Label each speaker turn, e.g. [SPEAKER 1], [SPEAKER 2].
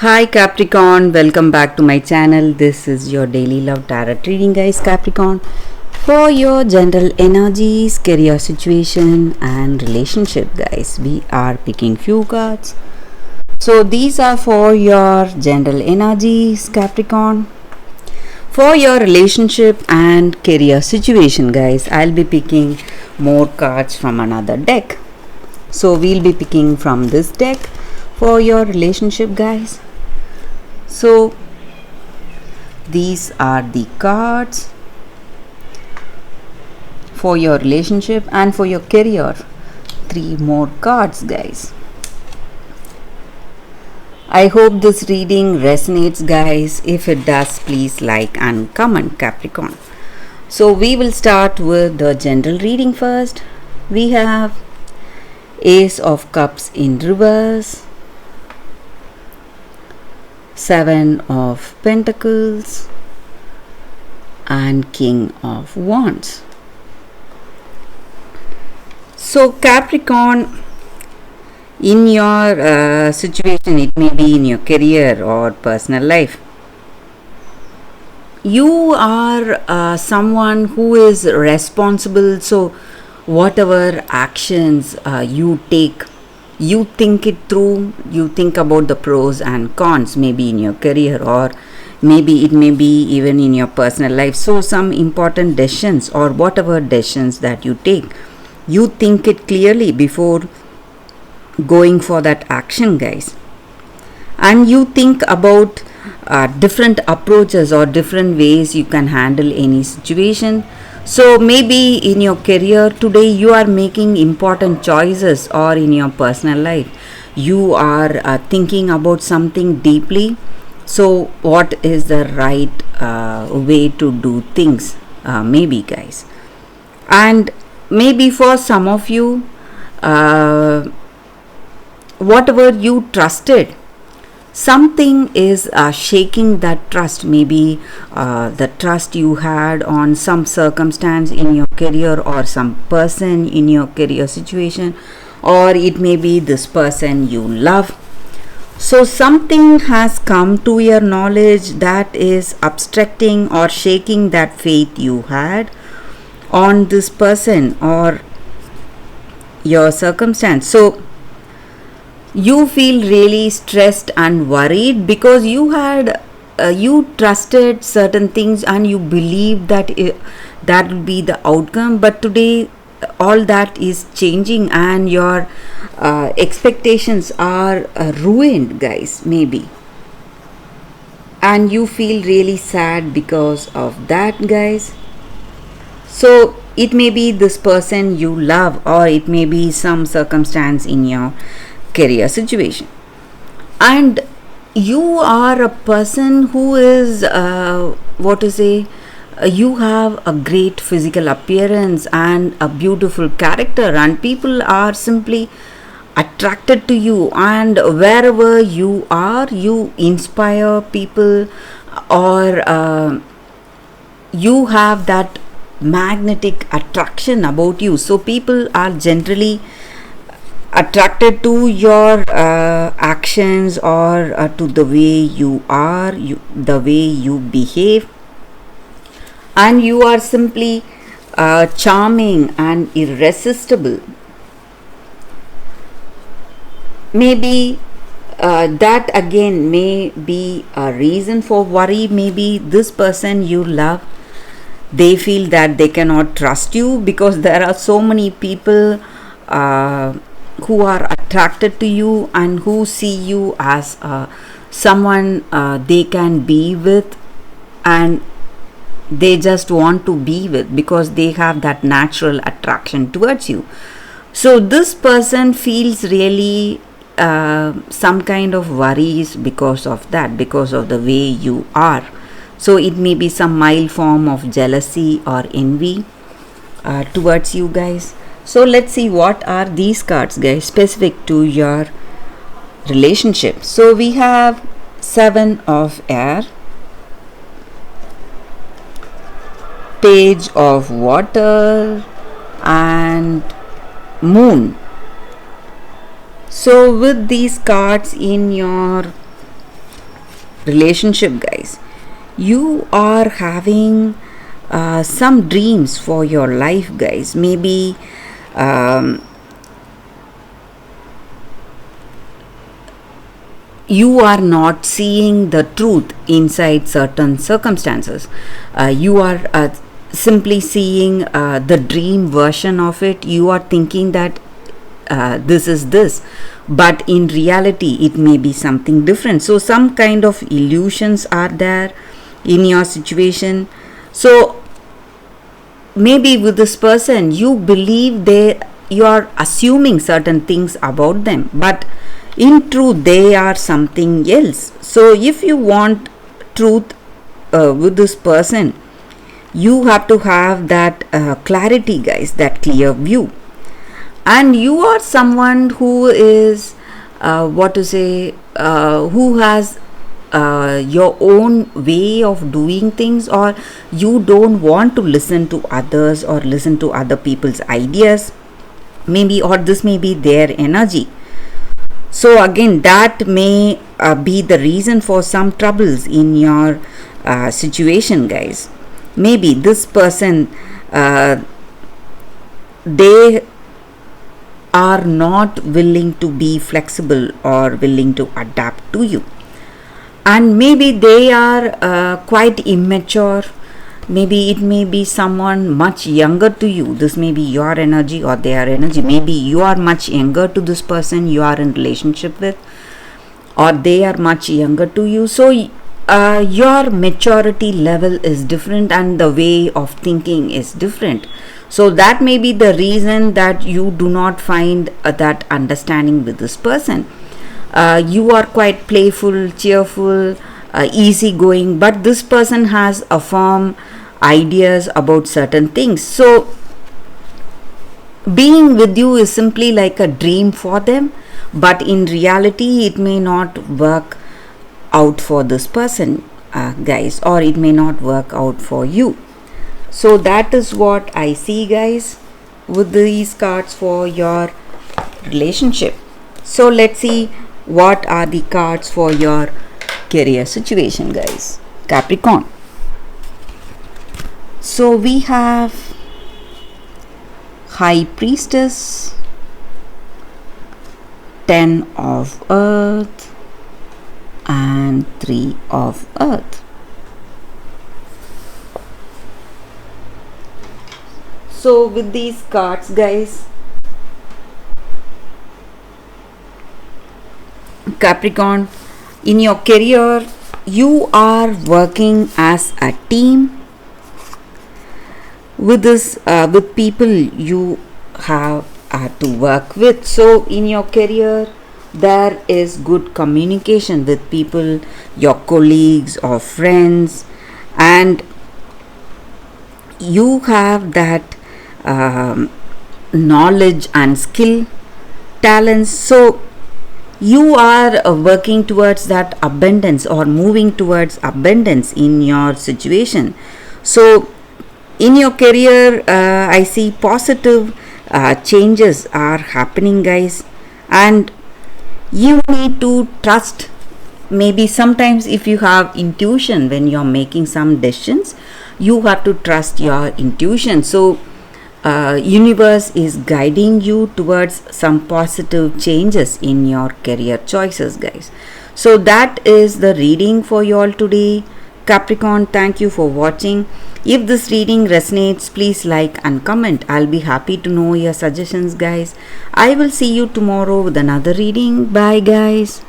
[SPEAKER 1] Hi Capricorn, welcome back to my channel. This is your daily love tarot reading, guys. Capricorn, for your general energies, career situation, and relationship, guys, we are picking few cards. So these are for your general energies, Capricorn. For your relationship and career situation, guys, I'll be picking more cards from another deck. So we'll be picking from this deck for your relationship, guys. So these are the cards for your relationship and for your career. 3 more cards, guys. I hope this reading resonates, guys. If it does, please like and comment, Capricorn. So we will start with the general reading first. We have Ace of Cups in reverse, 7 of Pentacles, and King of Wands. So Capricorn, in your situation, it may be in your career or personal life, you are someone who is responsible. So whatever actions you take, you think it through, you think about the pros and cons, maybe in your career or maybe it may be even in your personal life. So some important decisions or whatever decisions that you take, you think it clearly before going for that action, guys, and you think about different approaches or different ways you can handle any situation. So maybe in your career today you are making important choices, or in your personal life you are thinking about something deeply. So what is the right way to do things, maybe, guys. And maybe for some of you, whatever you trusted, something is shaking that trust. Maybe the trust you had on some circumstance in your career or some person in your career situation, or it may be this person you love. So something has come to your knowledge that is obstructing or shaking that faith you had on this person or your circumstance. So you feel really stressed and worried because you trusted certain things and you believed that that will be the outcome, but today all that is changing and your expectations are ruined, guys, maybe, and you feel really sad because of that, guys. So it may be this person you love, or it may be some circumstance in your career situation, and you are a person who is you have a great physical appearance and a beautiful character, and people are simply attracted to you, and wherever you are you inspire people, or you have that magnetic attraction about you. So people are generally attracted to your actions, or to the way you are, the way you behave, and you are simply charming and irresistible. Maybe that again may be a reason for worry. Maybe this person you love, they feel that they cannot trust you because there are so many people who are attracted to you and who see you as someone they can be with, and they just want to be with because they have that natural attraction towards you. So this person feels really some kind of worries because of that, because of the way you are. So it may be some mild form of jealousy or envy towards you, guys. So let's see what are these cards, guys, specific to your relationship. So we have 7 of Air, Page of Water, and Moon. So with these cards in your relationship, guys, you are having some dreams for your life, guys. Maybe you are not seeing the truth inside certain circumstances. You are simply seeing the dream version of it. You are thinking that this is this, but in reality it may be something different. So some kind of illusions are there in your situation. So maybe with this person you believe you are assuming certain things about them, but in truth they are something else. So if you want truth with this person, you have to have that clarity, guys, that clear view. And you are someone who is who has your own way of doing things, or you don't want to listen to others or listen to other people's ideas, maybe, or this may be their energy. So again, that may be the reason for some troubles in your situation, guys. Maybe this person, they are not willing to be flexible or willing to adapt to you, and maybe they are quite immature. Maybe it may be someone much younger to you. This may be your energy or their energy. Maybe you are much younger to this person you are in relationship with, or they are much younger to you. So your maturity level is different and the way of thinking is different. So that may be the reason that you do not find that understanding with this person. You are quite playful, cheerful, easygoing, but this person has a firm ideas about certain things. So being with you is simply like a dream for them, but in reality it may not work out for this person, guys, or it may not work out for you. So that is what I see, guys, with these cards for your relationship. So let's see what are the cards for your career situation, guys. Capricorn. So we have High Priestess, 10 of Earth, and 3 of Earth. So with these cards, guys, Capricorn, in your career you are working as a team with this with people you have to work with. So in your career there is good communication with people, your colleagues or friends, and you have that knowledge and skill, talents. So you are working towards that abundance or moving towards abundance in your situation. So in your career I see positive changes are happening, guys, and you need to trust. Maybe sometimes if you have intuition when you're making some decisions, you have to trust your intuition. So universe is guiding you towards some positive changes in your career choices, guys. So that is the reading for you all today, Capricorn. Thank you for watching. If this reading resonates, please like and comment. I'll be happy to know your suggestions, guys. I will see you tomorrow with another reading. Bye, guys.